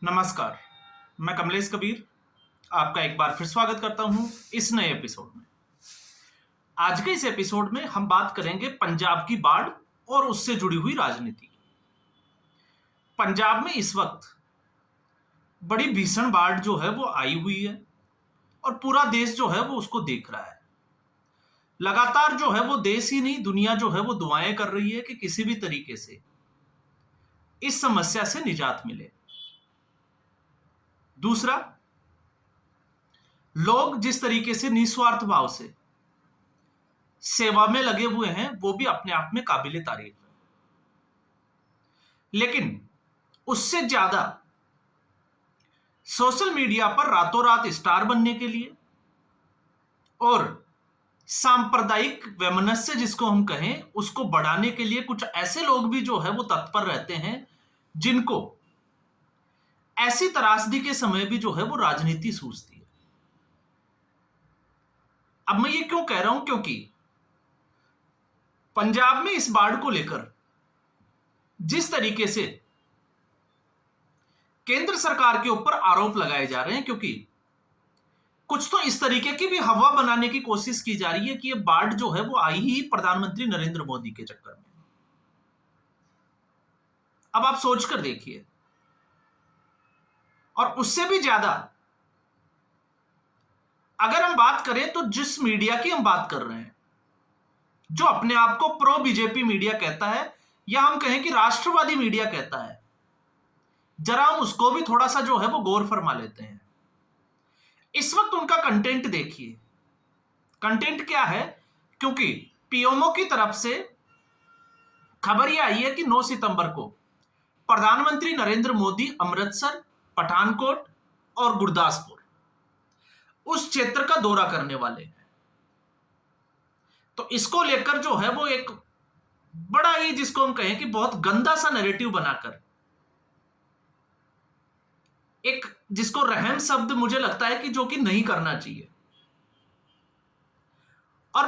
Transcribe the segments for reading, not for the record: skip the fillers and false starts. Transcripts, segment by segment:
नमस्कार। मैं कमलेश कबीर आपका एक बार फिर स्वागत करता हूं इस नए एपिसोड में। आज के इस एपिसोड में हम बात करेंगे पंजाब की बाढ़ और उससे जुड़ी हुई राजनीति। पंजाब में इस वक्त बड़ी भीषण बाढ़ जो है वो आई हुई है और पूरा देश जो है वो उसको देख रहा है। लगातार जो है वो देश ही नहीं दुनिया जो है वो दुआएं कर रही है कि किसी भी तरीके से इस समस्या से निजात मिले। दूसरा, लोग जिस तरीके से निस्वार्थ भाव से सेवा में लगे हुए हैं वो भी अपने आप में काबिले तारीफ है। लेकिन उससे ज्यादा सोशल मीडिया पर रातों रात स्टार बनने के लिए और सांप्रदायिक वैमनस्य जिसको हम कहें उसको बढ़ाने के लिए कुछ ऐसे लोग भी जो है वो तत्पर रहते हैं जिनको ऐसी त्रासदी के समय भी जो है वो राजनीति सूझती है। अब मैं ये क्यों कह रहा हूं, क्योंकि पंजाब में इस बाढ़ को लेकर जिस तरीके से केंद्र सरकार के ऊपर आरोप लगाए जा रहे हैं, क्योंकि कुछ तो इस तरीके की भी हवा बनाने की कोशिश की जा रही है कि ये बाढ़ जो है वो आई ही प्रधानमंत्री नरेंद्र मोदी के चक्कर में। अब आप सोचकर देखिए, और उससे भी ज्यादा अगर हम बात करें तो जिस मीडिया की हम बात कर रहे हैं, जो अपने आप को प्रो बीजेपी मीडिया कहता है या हम कहें कि राष्ट्रवादी मीडिया कहता है, जरा हम उसको भी थोड़ा सा जो है वो गौर फरमा लेते हैं। इस वक्त उनका कंटेंट देखिए। कंटेंट क्या है? क्योंकि पीएमओ की तरफ से खबर यह आई है कि 9 सितंबर को प्रधानमंत्री नरेंद्र मोदी अमृतसर, पठानकोट और गुरदासपुर उस क्षेत्र का दौरा करने वाले हैं। तो इसको लेकर जो है वो एक बड़ा ही, जिसको हम कहें कि बहुत गंदा सा नैरेटिव बनाकर, एक जिसको रहम शब्द मुझे लगता है कि जो कि नहीं करना चाहिए, और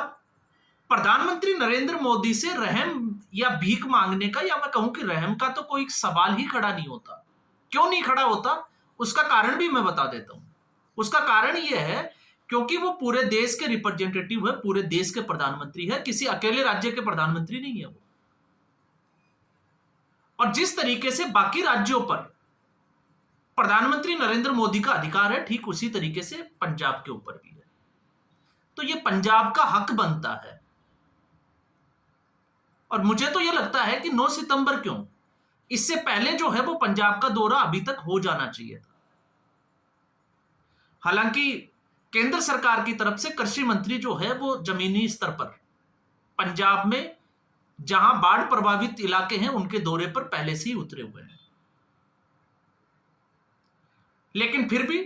प्रधानमंत्री नरेंद्र मोदी से रहम या भीख मांगने का, या मैं कहूं कि रहम का तो कोई सवाल ही खड़ा नहीं होता। क्यों नहीं खड़ा होता उसका कारण भी मैं बता देता हूं। उसका कारण यह है क्योंकि वो पूरे देश के रिप्रेजेंटेटिव है, पूरे देश के प्रधानमंत्री है, किसी अकेले राज्य के प्रधानमंत्री नहीं है वो। और जिस तरीके से बाकी राज्यों पर प्रधानमंत्री नरेंद्र मोदी का अधिकार है, ठीक उसी तरीके से पंजाब के ऊपर भी है। तो ये पंजाब का हक बनता है। और मुझे तो यह लगता है कि 9 सितंबर क्यों, इससे पहले जो है वो पंजाब का दौरा अभी तक हो जाना चाहिए था। हालांकि केंद्र सरकार की तरफ से कृषि मंत्री जो है वो जमीनी स्तर पर पंजाब में जहां बाढ़ प्रभावित इलाके हैं उनके दौरे पर पहले से ही उतरे हुए हैं। लेकिन फिर भी,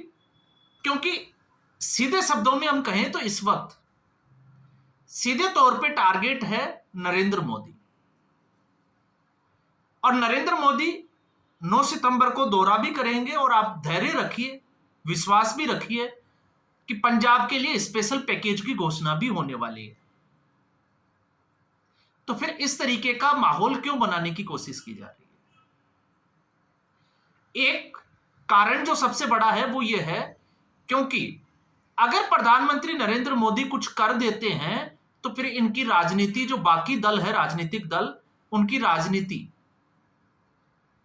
क्योंकि सीधे शब्दों में हम कहें तो इस वक्त सीधे तौर पे टारगेट है नरेंद्र मोदी, और नरेंद्र मोदी 9 सितंबर को दौरा भी करेंगे। और आप धैर्य रखिए, विश्वास भी रखिए कि पंजाब के लिए स्पेशल पैकेज की घोषणा भी होने वाली है। तो फिर इस तरीके का माहौल क्यों बनाने की कोशिश की जा रही है? एक कारण जो सबसे बड़ा है वो ये है क्योंकि अगर प्रधानमंत्री नरेंद्र मोदी कुछ कर देते हैं तो फिर इनकी राजनीति, जो बाकी दल है, राजनीतिक दल, उनकी राजनीति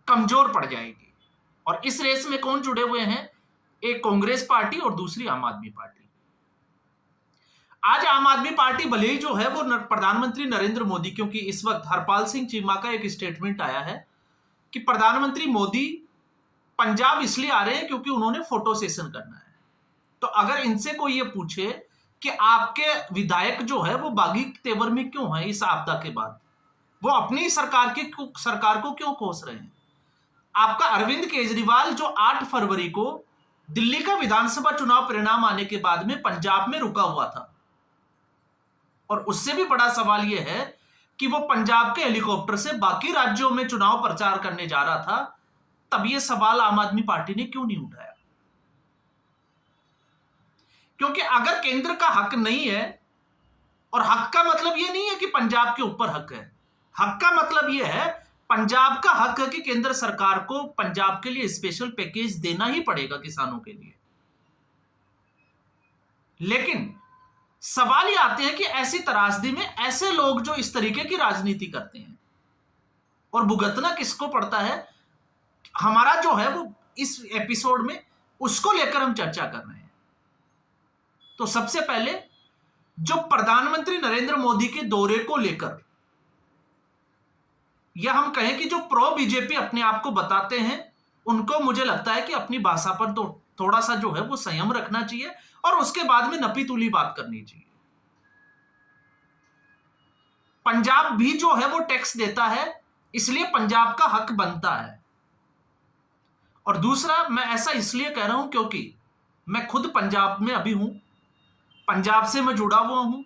कमजोर पड़ जाएगी। और इस रेस में कौन जुड़े हुए हैं? एक कांग्रेस पार्टी और दूसरी आम आदमी पार्टी। आज आम आदमी पार्टी भले ही जो है वो प्रधानमंत्री नरेंद्र मोदी, क्योंकि इस वक्त हरपाल सिंह चीमा का एक स्टेटमेंट आया है कि प्रधानमंत्री मोदी पंजाब इसलिए आ रहे हैं क्योंकि उन्होंने फोटो सेशन करना है। तो अगर इनसे कोई ये पूछे कि आपके विधायक जो है वो बागी तेवर में क्यों है इस आपदा के बाद, वो अपनी सरकार को क्यों कोस रहे हैं? आपका अरविंद केजरीवाल जो 8 फरवरी को दिल्ली का विधानसभा चुनाव परिणाम आने के बाद में पंजाब में रुका हुआ था, और उससे भी बड़ा सवाल यह है कि वो पंजाब के हेलीकॉप्टर से बाकी राज्यों में चुनाव प्रचार करने जा रहा था। तब यह सवाल आम आदमी पार्टी ने क्यों नहीं उठाया? क्योंकि अगर केंद्र का हक नहीं है, और हक का मतलब यह नहीं है कि पंजाब के ऊपर हक है, हक का मतलब यह है पंजाब का हक है कि केंद्र सरकार को पंजाब के लिए स्पेशल पैकेज देना ही पड़ेगा किसानों के लिए। लेकिन सवाल ये आते हैं कि ऐसी त्रासदी में ऐसे लोग जो इस तरीके की राजनीति करते हैं, और भुगतना किसको पड़ता है, हमारा जो है वो इस एपिसोड में उसको लेकर हम चर्चा कर रहे हैं। तो सबसे पहले जो प्रधानमंत्री नरेंद्र मोदी के दौरे को लेकर, या हम कहें कि जो प्रो बीजेपी अपने आप को बताते हैं, उनको मुझे लगता है कि अपनी भाषा पर तो थोड़ा सा जो है वो संयम रखना चाहिए और उसके बाद में नपी तुली बात करनी चाहिए। पंजाब भी जो है वो टैक्स देता है, इसलिए पंजाब का हक बनता है। और दूसरा, मैं ऐसा इसलिए कह रहा हूं क्योंकि मैं खुद पंजाब में अभी हूं, पंजाब से मैं जुड़ा हुआ हूं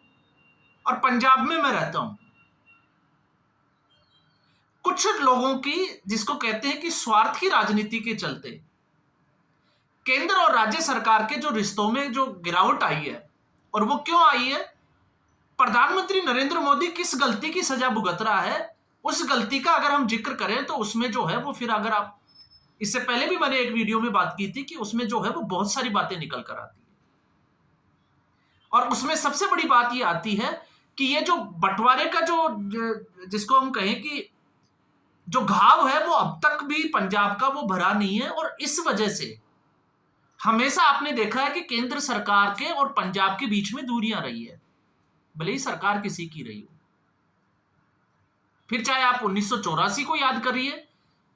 और पंजाब में मैं रहता हूं। कुछ लोगों की, जिसको कहते हैं कि स्वार्थ की राजनीति के चलते केंद्र और राज्य सरकार के जो रिश्तों में जो गिरावट आई है, और वो क्यों आई है, प्रधानमंत्री नरेंद्र मोदी किस गलती की सजा भुगत रहा है, उस गलती का अगर हम जिक्र करें तो उसमें जो है वो, फिर अगर आप, इससे पहले भी मैंने एक वीडियो में बात की थी कि उसमें जो है वो बहुत सारी बातें निकल कर आती है। और उसमें सबसे बड़ी बात ये आती है कि ये जो बंटवारे का जो, जिसको हम कहें कि जो घाव है, वो अब तक भी पंजाब का वो भरा नहीं है। और इस वजह से हमेशा आपने देखा है कि केंद्र सरकार के और पंजाब के बीच में दूरियां रही है, भले ही सरकार किसी की रही हो। फिर चाहे आप 1984 को याद करिए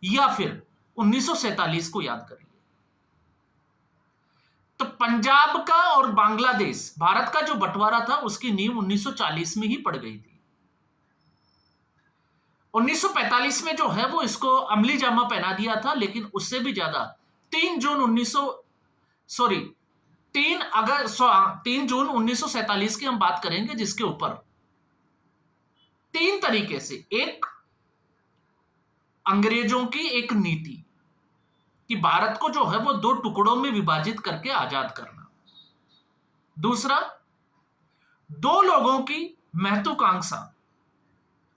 या फिर 1947 को याद करिए, तो पंजाब का और बांग्लादेश, भारत का जो बंटवारा था, उसकी नींव 1940 में ही पड़ गई थी। 1945 में जो है वो इसको अमली जामा पहना दिया था, लेकिन उससे भी ज्यादा 3 जून 1947 की हम बात करेंगे, जिसके ऊपर 3 तरीके से, एक अंग्रेजों की एक नीति कि भारत को जो है वो 2 टुकड़ों में विभाजित करके आजाद करना, दूसरा 2 लोगों की महत्वाकांक्षा,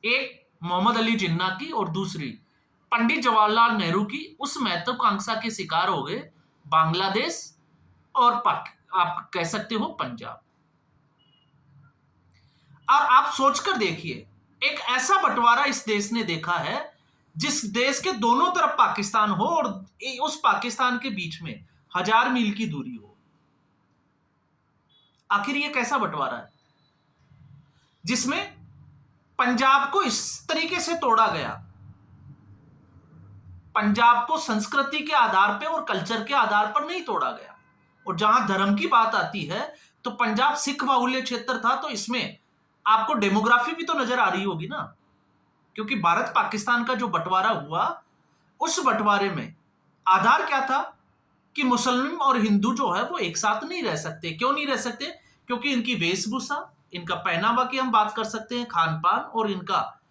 एक मोहम्मद अली जिन्ना की और दूसरी पंडित जवाहरलाल नेहरू की, उस महत्वाकांक्षा के शिकार हो गए बांग्लादेश और आप कह सकते हो पंजाब। और आप सोचकर देखिए, एक ऐसा बंटवारा इस देश ने देखा है जिस देश के दोनों तरफ पाकिस्तान हो और उस पाकिस्तान के बीच में 1000 मील की दूरी हो। आखिर ये कैसा बंटवारा है जिसमें पंजाब को इस तरीके से तोड़ा गया, पंजाब को संस्कृति के आधार पे और कल्चर के आधार पर नहीं तोड़ा गया। और जहां धर्म की बात आती है तो पंजाब सिख बाहुल्य क्षेत्र था, तो इसमें आपको डेमोग्राफी भी तो नजर आ रही होगी ना, क्योंकि भारत पाकिस्तान का जो बंटवारा हुआ, उस बंटवारे में आधार क्या था कि मुस्लिम और हिंदू जो है वो एक साथ नहीं रह सकते। क्यों नहीं रह सकते? क्योंकि इनकी वेशभूषा, इनका पहनावा की हम बात कर सकते हैं, खान पान, और इनका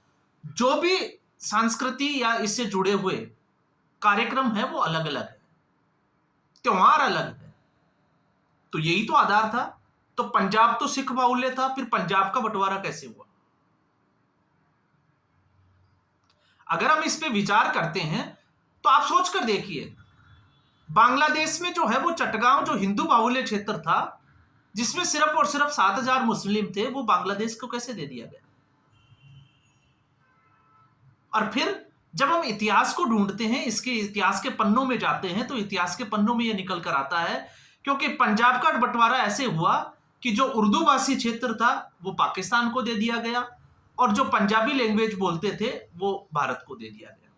जो भी संस्कृति या इससे जुड़े हुए कार्यक्रम है वो अलग अलग है, त्योहार अलग है। तो यही तो आधार था। तो पंजाब तो सिख बाहुल्य था, फिर पंजाब का बंटवारा कैसे हुआ? अगर हम इस पे विचार करते हैं तो आप सोच कर देखिए, बांग्लादेश में जो है वो चटगांव जो हिंदू बाहुल्य क्षेत्र था, जिसमें सिर्फ और सिर्फ 7000 मुस्लिम थे, वो बांग्लादेश को कैसे दे दिया गया? और फिर जब हम इतिहास को ढूंढते हैं, इसके इतिहास के पन्नों में जाते हैं, तो इतिहास के पन्नों में यह निकल कर आता है क्योंकि पंजाब का बंटवारा ऐसे हुआ कि जो उर्दू भाषी क्षेत्र था वो पाकिस्तान को दे दिया गया और जो पंजाबी लैंग्वेज बोलते थे वो भारत को दे दिया गया।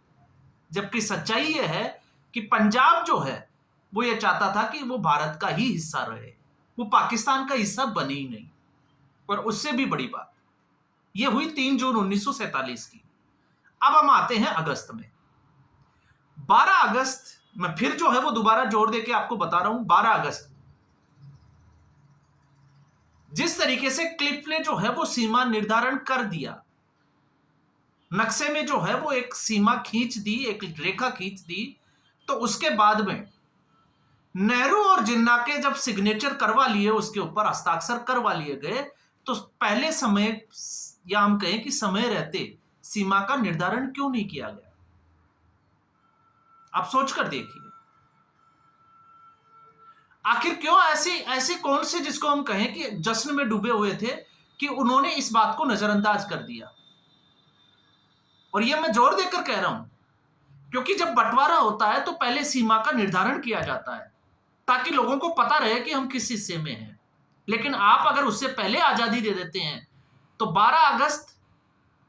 जबकि सच्चाई यह है कि पंजाब जो है वो ये चाहता था कि वो भारत का ही हिस्सा रहे, वो पाकिस्तान का हिस्सा बने ही नहीं। और उससे भी बड़ी बात ये हुई 3 जून 1947 की। अब हम आते हैं अगस्त में। 12 अगस्त, मैं फिर जो है वो दोबारा जोर देके आपको बता रहा हूं, 12 अगस्त जिस तरीके से क्लिफ ने जो है वो सीमा निर्धारण कर दिया, नक्शे में जो है वो एक सीमा खींच दी, एक रेखा खींच दी, तो उसके बाद में नेहरू और जिन्ना के जब सिग्नेचर करवा लिए, उसके ऊपर हस्ताक्षर करवा लिए गए, तो पहले समय, या हम कहें कि समय रहते, सीमा का निर्धारण क्यों नहीं किया गया? आप सोचकर देखिए, आखिर क्यों ऐसी ऐसे कौन से जिसको हम कहें कि जश्न में डूबे हुए थे कि उन्होंने इस बात को नजरअंदाज कर दिया। और ये मैं जोर देकर कह रहा हूं, क्योंकि जब बंटवारा होता है तो पहले सीमा का निर्धारण किया जाता है ताकि लोगों को पता रहे कि हम किस हिस्से में हैं। लेकिन आप अगर उससे पहले आजादी दे देते हैं तो 12 अगस्त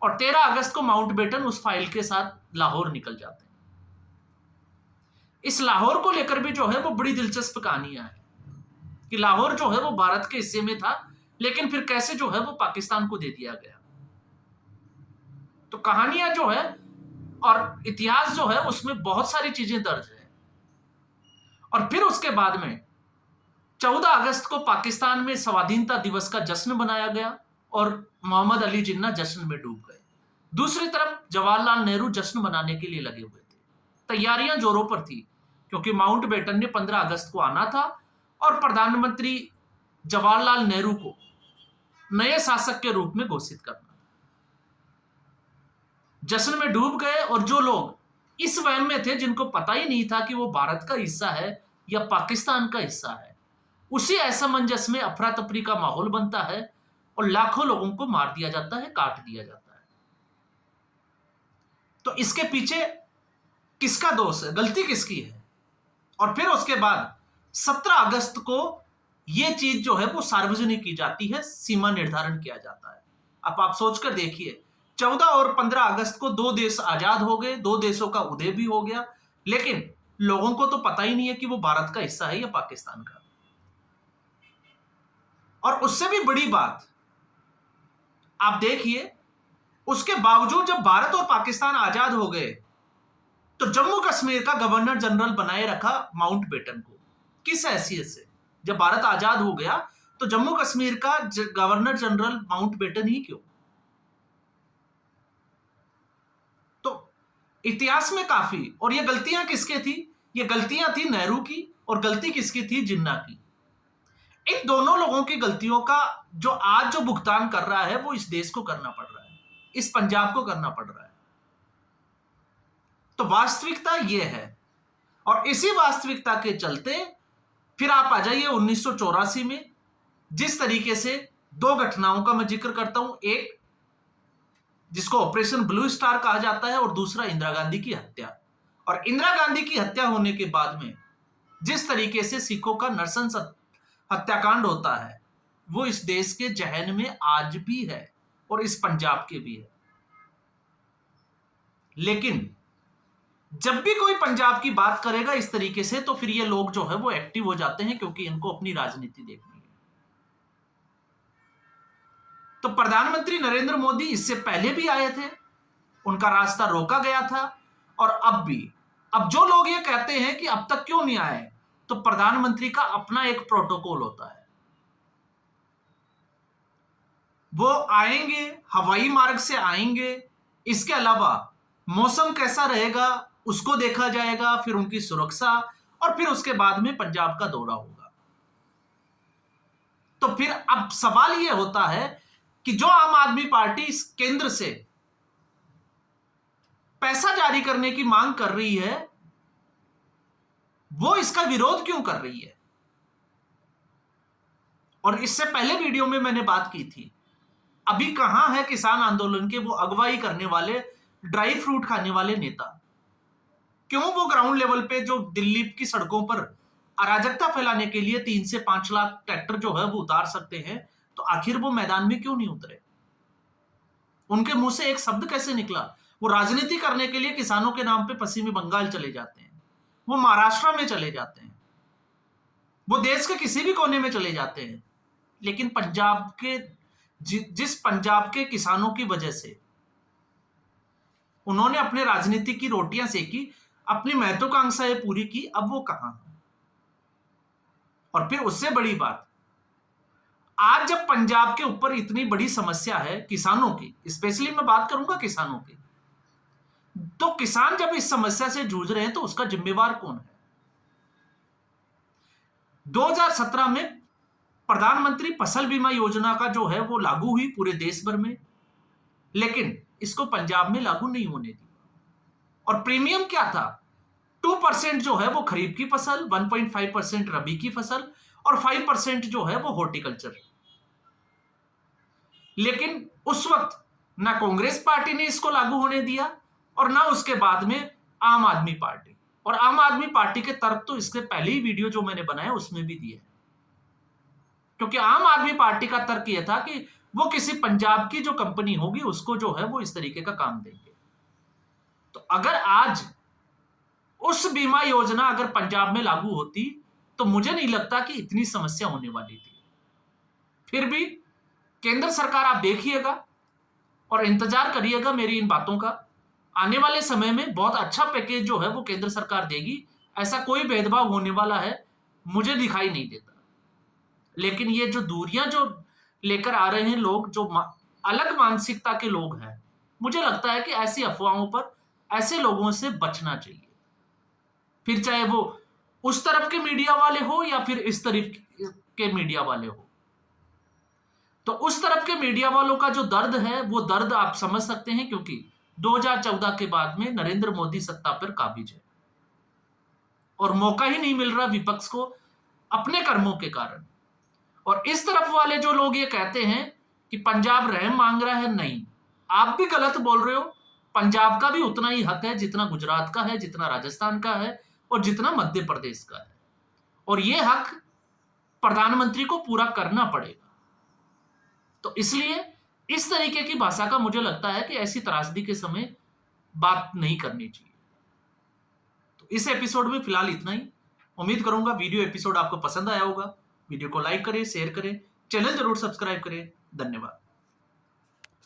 और 13 अगस्त को माउंटबेटन उस फाइल के साथ लाहौर निकल जाते हैं। इस लाहौर को लेकर भी जो है वो बड़ी दिलचस्प कहानियां हैं कि लाहौर जो है वो भारत के हिस्से में था, लेकिन फिर कैसे जो है वो पाकिस्तान को दे दिया गया। तो कहानियां जो है और इतिहास जो है उसमें बहुत सारी चीजें दर्ज है। और फिर उसके बाद में 14 अगस्त को पाकिस्तान में स्वाधीनता दिवस का जश्न मनाया गया और मोहम्मद अली जिन्ना जश्न में डूब गए। दूसरी तरफ जवाहरलाल नेहरू जश्न मनाने के लिए लगे हुए थे। तैयारियां जोरों पर थी क्योंकि माउंटबेटन ने 15 अगस्त को आना था और प्रधानमंत्री जवाहरलाल नेहरू को नए शासक के रूप में घोषित करना। जश्न में डूब गए और जो लोग इस वहम में थे जिनको पता ही नहीं था कि वो भारत का हिस्सा है या पाकिस्तान का हिस्सा है, उसी असमंजस में अफरा तफरी का माहौल बनता है और लाखों लोगों को मार दिया जाता है, काट दिया जाता है। तो इसके पीछे किसका दोष है, गलती किसकी है? और फिर उसके बाद 17 अगस्त को यह चीज जो है वो सार्वजनिक की जाती है, सीमा निर्धारण किया जाता है। अब आप सोचकर देखिए, 14 और 15 अगस्त को दो देश आजाद हो गए, दो देशों का उदय भी हो गया, लेकिन लोगों को तो पता ही नहीं है कि वो भारत का हिस्सा है या पाकिस्तान का। और उससे भी बड़ी बात आप देखिए, उसके बावजूद जब भारत और पाकिस्तान आजाद हो गए तो जम्मू कश्मीर का गवर्नर जनरल बनाए रखा माउंटबेटन को। किस हैसियत से? जब भारत आजाद हो गया तो जम्मू कश्मीर का गवर्नर जनरल माउंटबेटन ही क्यों? तो इतिहास में काफी, और ये गलतियां किसके थी? ये गलतियां थी नेहरू की, और गलती किसकी थी? जिन्ना की। इन दोनों लोगों की गलतियों का जो आज जो भुगतान कर रहा है वो इस देश को करना पड़ रहा है, इस पंजाब को करना पड़ रहा है। तो वास्तविकता ये है, और इसी वास्तविकता के चलते फिर आप आ जाइए 1984 में, जिस तरीके से दो घटनाओं का मैं जिक्र करता हूं, एक जिसको ऑपरेशन ब्लू स्टार कहा जाता है और दूसरा इंदिरा गांधी की हत्या। और इंदिरा गांधी की हत्या होने के बाद में जिस तरीके से सिखों का नरसंस हत्याकांड होता है वो इस देश के जहन में आज भी है और इस पंजाब के भी है। लेकिन जब भी कोई पंजाब की बात करेगा इस तरीके से तो फिर ये लोग जो है वो एक्टिव हो जाते हैं, क्योंकि इनको अपनी राजनीति देखनी है। तो प्रधानमंत्री नरेंद्र मोदी इससे पहले भी आए थे, उनका रास्ता रोका गया था, और अब भी। अब जो लोग ये कहते हैं कि अब तक क्यों नहीं आए, तो प्रधानमंत्री का अपना एक प्रोटोकॉल होता है। वो आएंगे, हवाई मार्ग से आएंगे, इसके अलावा मौसम कैसा रहेगा उसको देखा जाएगा, फिर उनकी सुरक्षा, और फिर उसके बाद में पंजाब का दौरा होगा। तो फिर अब सवाल यह होता है कि जो आम आदमी पार्टी केंद्र से पैसा जारी करने की मांग कर रही है वो इसका विरोध क्यों कर रही है? और इससे पहले वीडियो में मैंने बात की थी, अभी कहां है किसान आंदोलन के वो अगुवाई करने वाले, ड्राई फ्रूट खाने वाले नेता? क्यों वो ग्राउंड लेवल पे जो दिल्ली की सड़कों पर अराजकता फैलाने के लिए 3 से 5 लाख ट्रैक्टर जो है वो उतार सकते हैं, तो आखिर वो मैदान में क्यों नहीं उतरे? उनके मुंह से एक शब्द कैसे निकला? वो राजनीति करने के लिए किसानों के नाम पे पश्चिमी बंगाल चले जाते हैं, वो महाराष्ट्र में चले जाते हैं, वो देश के किसी भी कोने में चले जाते हैं, लेकिन पंजाब के जिस पंजाब के किसानों की वजह से उन्होंने अपने राजनीति की रोटियां सेकी, अपनी महत्वाकांक्षाएं पूरी की, अब वो कहां है? और फिर उससे बड़ी बात, आज जब पंजाब के ऊपर इतनी बड़ी समस्या है किसानों की, स्पेशली मैं बात करूंगा किसानों की, तो किसान जब इस समस्या से जूझ रहे हैं तो उसका जिम्मेवार कौन है? 2017 में प्रधानमंत्री फसल बीमा योजना का जो है वो लागू हुई पूरे देश भर में, लेकिन इसको पंजाब में लागू नहीं होने दी। और प्रीमियम क्या था? 2% जो है वो खरीफ की फसल, 1.5% रबी की फसल और 5% जो है वो हॉर्टिकल्चर। लेकिन उस वक्त ना कांग्रेस पार्टी ने इसको लागू होने दिया और ना उसके बाद में आम आदमी पार्टी। और आम आदमी पार्टी के तर्क तो इसके पहले ही वीडियो जो मैंने बनाया उसमें भी दिए, क्योंकि आम आदमी पार्टी का तर्क यह था कि वो किसी पंजाब की जो कंपनी होगी उसको जो है वो इस तरीके का काम देंगे। तो अगर आज उस बीमा योजना अगर पंजाब में लागू होती तो मुझे नहीं लगता कि इतनी समस्या होने वाली थी। फिर भी केंद्र सरकार, आप देखिएगा और इंतजार करिएगा मेरी इन बातों का, आने वाले समय में बहुत अच्छा पैकेज जो है वो केंद्र सरकार देगी। ऐसा कोई भेदभाव होने वाला है मुझे दिखाई नहीं देता। लेकिन ये जो दूरियां जो लेकर आ रहे हैं लोग, जो अलग मानसिकता के लोग हैं, मुझे लगता है कि ऐसी अफवाहों पर ऐसे लोगों से बचना चाहिए। फिर चाहे वो उस तरफ के मीडिया वाले हो या फिर इस तरफ के मीडिया वाले हो। तो उस तरफ के मीडिया वालों का जो दर्द है वो दर्द आप समझ सकते हैं, क्योंकि 2014 के बाद में नरेंद्र मोदी सत्ता पर काबिज है और मौका ही नहीं मिल रहा विपक्ष को अपने कर्मों के कारण। और इस तरफ वाले जो लोग ये कहते हैं कि पंजाब रहम मांग रहा है, नहीं, आप भी गलत बोल रहे हो। पंजाब का भी उतना ही हक है जितना गुजरात का है, जितना राजस्थान का है और जितना मध्य प्रदेश का है। और ये हक प्रधानमंत्री को पूरा करना पड़ेगा। तो इसलिए इस तरीके की भाषा का मुझे लगता है कि ऐसी त्रासदी के समय बात नहीं करनी चाहिए। तो इस एपिसोड में फिलहाल इतना ही। उम्मीद करूंगा वीडियो एपिसोड आपको पसंद आया होगा। वीडियो को लाइक करें, शेयर करें, चैनल जरूर सब्सक्राइब करें। धन्यवाद।